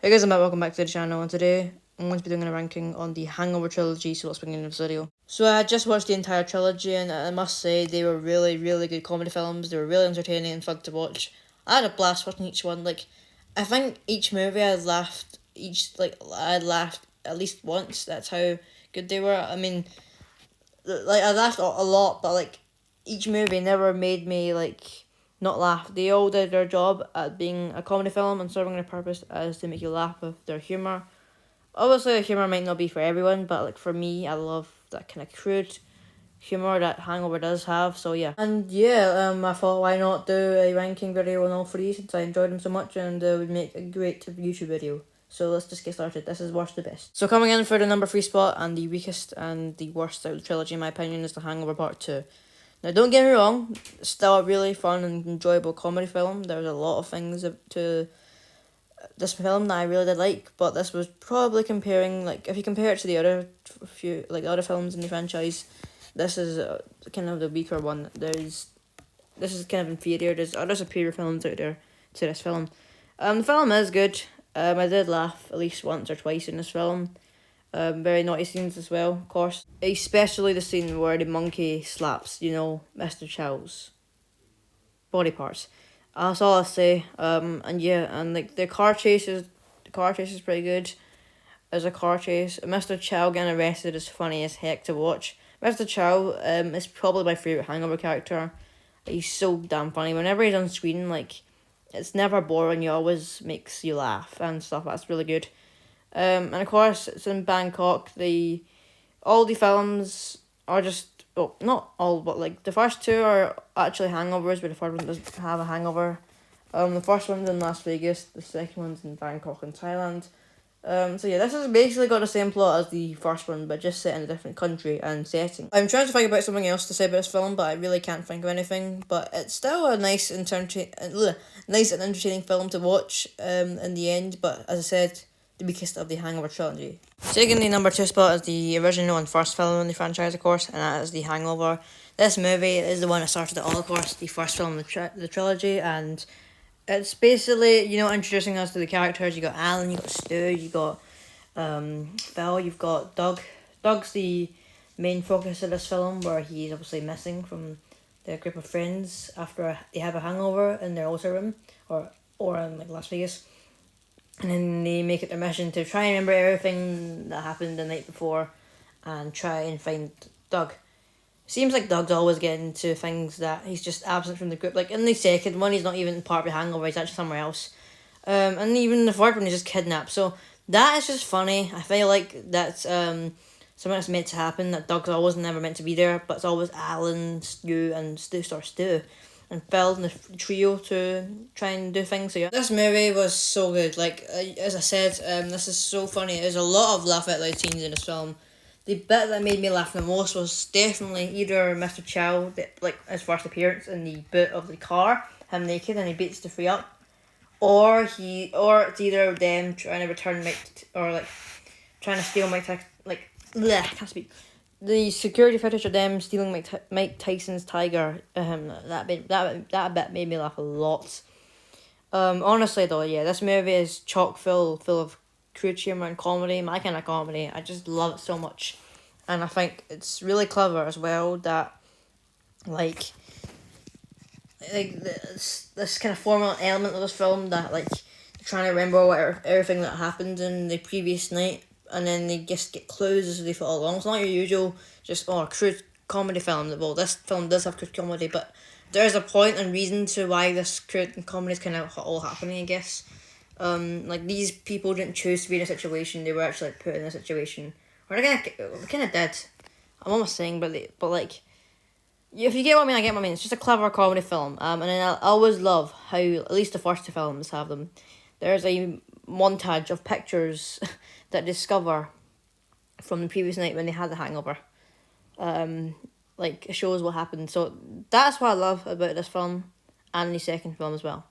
Hey guys, welcome back to the channel, and today I'm going to be doing a ranking on the Hangover trilogy, so let's begin this video. So I had just watched the entire trilogy, and I must say they were really, really good comedy films. They were really entertaining and fun to watch. I had a blast watching each one. I think each movie I laughed at least once. That's how good they were. I mean, I laughed a lot, but each movie never made me not laugh. They all did their job at being a comedy film and serving their purpose as to make you laugh with their humour. Obviously, the humour might not be for everyone, but for me, I love that kind of crude humour that Hangover does have. So yeah, and yeah, I thought why not do a ranking video on all three since I enjoyed them so much, and would make a great YouTube video. So let's just get started. This is worst to best. So coming in for the number 3 spot and the weakest and the worst out of the trilogy, in my opinion, is The Hangover Part 2. Now, don't get me wrong, it's still a really fun and enjoyable comedy film. There's a lot of things to this film that I really did like, but this was probably comparing, if you compare it to the other other films in the franchise, this is kind of the weaker one. This is kind of inferior. There's other superior films out there to this film. The film is good. I did laugh at least once or twice in this film. Very naughty scenes as well, of course. Especially the scene where the monkey slaps, Mr. Chow's body parts. That's all I'll say. And yeah, and the car chase is pretty good. There's a car chase. Mr. Chow getting arrested is funny as heck to watch. Mr. Chow is probably my favourite Hangover character. He's so damn funny. Whenever he's on screen, it's never boring. He always makes you laugh and stuff. That's really good. And of course, it's in Bangkok. All the films are just, well, not all, but the first two are actually hangovers, but the third one doesn't have a hangover. The first one's in Las Vegas, the second one's in Bangkok and Thailand. So yeah, this has basically got the same plot as the first one, but just set in a different country and setting. I'm trying to think about something else to say about this film, but I really can't think of anything. But it's still a nice and entertaining film to watch. In the end, but as I said, the weakest of the Hangover trilogy. Taking the number 2 spot is the original and first film in the franchise, of course, and that is The Hangover. This movie is the one that started it all, of course, the first film in the trilogy, and it's basically, introducing us to the characters. You got Alan, you got Stu, you got Phil, you've got Doug. Doug's the main focus of this film, where he's obviously missing from their group of friends after they have a hangover in their hotel room, or in Las Vegas. And then they make it their mission to try and remember everything that happened the night before and try and find Doug. Seems like Doug's always getting to things that he's just absent from the group. Like in the second one, he's not even part of the hangover, he's actually somewhere else. And even the third one, he's just kidnapped. So that is just funny. I feel like that's something that's meant to happen, that Doug's always never meant to be there, but it's always Alan, Stu, and Stu and Phil and the trio to try and do things. So yeah, this movie was so good. As I said, this is so funny. There's a lot of laugh out loud scenes in this film. The bit that made me laugh the most was definitely either Mr. Chow, his first appearance in the boot of the car, him naked and he beats the three up, or it's either of them trying to return trying to steal I can't speak. The security footage of them stealing Mike Tyson's tiger, that bit made me laugh a lot. Honestly though, yeah, this movie is chock full of crude humour and comedy, my kind of comedy. I just love it so much, and I think it's really clever as well that this kind of formal element of this film that trying to remember everything that happened in the previous night, and then they just get clues as they follow along. It's not your usual crude comedy film. Well, this film does have crude comedy, but there's a point and reason to why this crude comedy is kind of all happening, I guess. These people didn't choose to be in a situation; they were actually put in a situation, or they kind of did. I'm almost saying, but if you get what I mean, I get what I mean. It's just a clever comedy film. And then I always love how at least the first two films have them. There's a montage of pictures that discover from the previous night when they had the hangover. It shows what happened. So that's what I love about this film and the second film as well.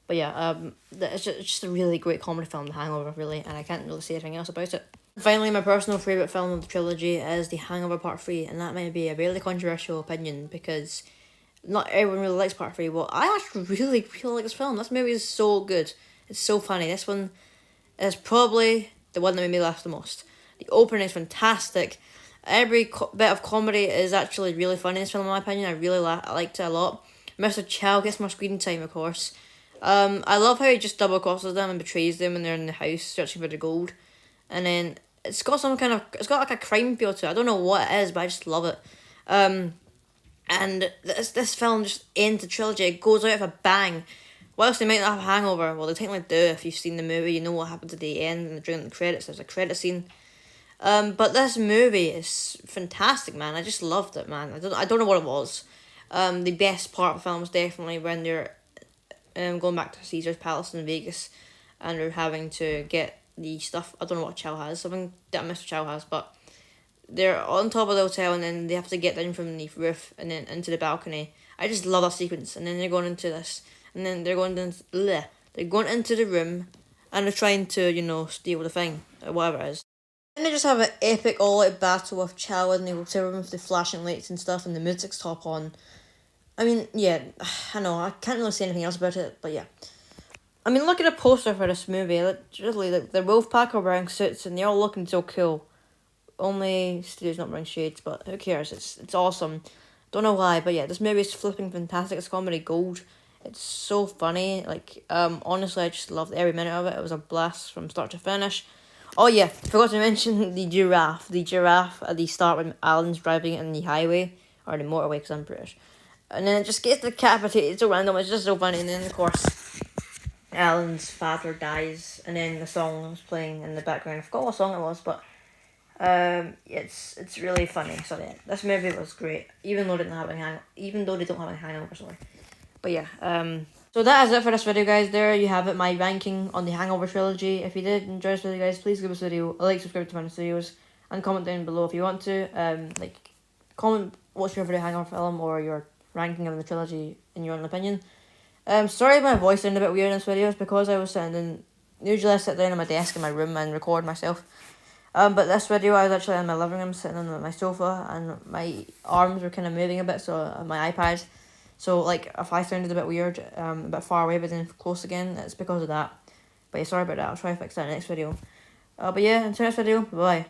But yeah, it's just a really great comedy film, The Hangover, really, and I can't really say anything else about it. Finally, my personal favourite film of the trilogy is The Hangover Part 3, and that might be a really controversial opinion because not everyone really likes Part 3. Well, I actually really like this film. This movie is so good. It's so funny. This one is probably the one that made me laugh the most. The opening is fantastic. Every bit of comedy is actually really funny in this film, in my opinion. I liked it a lot. Mr. Chow gets more screen time, of course. I love how he just double crosses them and betrays them when they're in the house searching for the gold. And then it's got like a crime feel to it. I don't know what it is, but I just love it. And this film just ends the trilogy. It goes out with a bang. Whilst they might not have a hangover, well, they technically do if you've seen the movie. You know what happens at the end and during the credits. There's a credit scene. But this movie is fantastic, man. I just loved it, man. I don't know what it was. The best part of the film was definitely when they're going back to Caesar's Palace in Vegas, and they're having to get the stuff. I don't know what Chow has. Something that Mr. Chow has, but they're on top of the hotel, and then they have to get down from the roof and then into the balcony. I just love that sequence. And then they're going into this, and then they're going into they're going into the room, and they're trying to steal the thing or whatever it is. And they just have an epic all-out battle with Chow in the hotel room with the flashing lights and stuff, and the music's top on. I mean, yeah, I know, I can't really say anything else about it, but yeah. I mean, look at the poster for this movie. Literally, the Wolfpack are wearing suits, and they're all looking so cool. Only Studio's not wearing shades, but who cares? It's awesome. Don't know why, but yeah, this movie is flipping fantastic. It's comedy gold. It's so funny. Honestly, I just loved every minute of it. It was a blast from start to finish. Oh yeah, forgot to mention the giraffe. The giraffe at the start when Alan's driving in the highway, or the motorway, because I'm British. And then it just gets decapitated. It's so random. It's just so funny. And then, of course, Alan's father dies. And then the song was playing in the background. I forgot what song it was, but it's really funny. So yeah, this movie was great. Even though they don't have a hangover, sorry. But yeah, so that is it for this video, guys. There you have it, my ranking on the Hangover trilogy. If you did enjoy this video, guys, please give this video a like, subscribe to my videos, and comment down below if you want to. Comment what's your favorite Hangover film or your ranking of the trilogy in your own opinion. Sorry if my voice sounded a bit weird in this video. It's because I was sitting in. Usually I sit down on my desk in my room and record myself. But this video I was actually in my living room sitting on my sofa, and my arms were kind of moving a bit, so my iPad. So, if I sounded a bit weird, a bit far away but then close again, it's because of that. But yeah, sorry about that. I'll try to fix that in the next video. But yeah, until next video, bye.